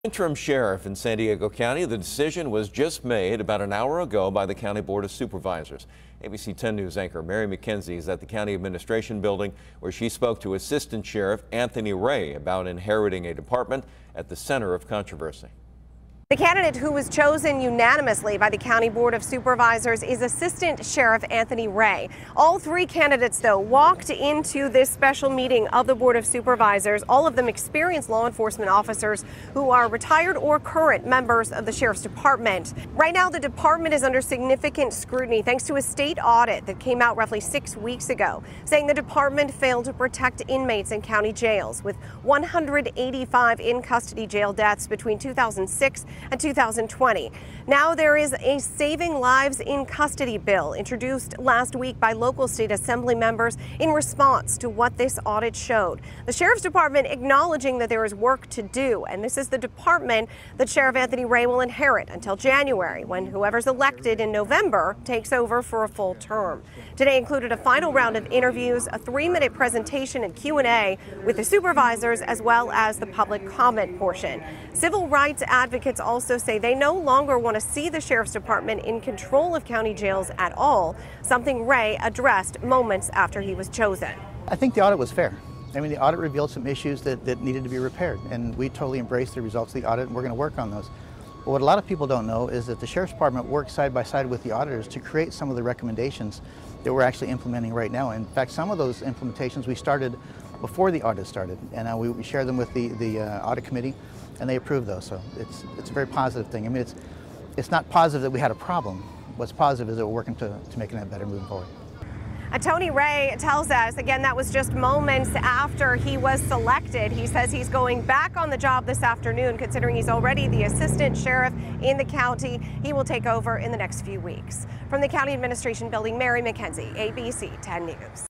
Interim sheriff in San Diego County. The decision was just made about an hour ago by the County Board of Supervisors. ABC 10 News anchor Mary McKenzie is at the County Administration Building, where she spoke to Assistant Sheriff Anthony Ray about inheriting a department at the center of controversy. The candidate who was chosen unanimously by the County Board of Supervisors is Assistant Sheriff Anthony Ray. All three candidates, though, walked into this special meeting of the Board of Supervisors, all of them experienced law enforcement officers who are retired or current members of the Sheriff's Department. Right now, the department is under significant scrutiny thanks to a state audit that came out roughly 6 weeks ago, saying the department failed to protect inmates in county jails, with 185 in-custody jail deaths between 2006 and 2020. Now there is a Saving Lives in Custody bill introduced last week by local state assembly members in response to what this audit showed. The Sheriff's Department acknowledging that there is work to do, and this is the department that Sheriff Anthony Ray will inherit until January, when whoever's elected in November takes over for a full term. Today included a final round of interviews, a 3-minute presentation and Q&A with the supervisors, as well as the public comment portion. Civil rights advocates also say they no longer want to see the Sheriff's Department in control of county jails at all, something Ray addressed moments after he was chosen. I think the audit was fair. I mean, the audit revealed some issues that needed to be repaired, and we totally embraced the results of the audit, and we're going to work on those. But what a lot of people don't know is that the Sheriff's Department worked side by side with the auditors to create some of the recommendations that we're actually implementing right now. In fact, some of those implementations we started before the audit started, and we shared them with the audit committee, and they approved those. So it's a very positive thing. I mean, it's not positive that we had a problem. What's positive is that we're working to making that better moving forward. Tony Ray tells us, again, that was just moments after he was selected. He says he's going back on the job this afternoon, considering he's already the assistant sheriff in the county. He will take over in the next few weeks. From the County Administration Building, Mary McKenzie, ABC 10 News.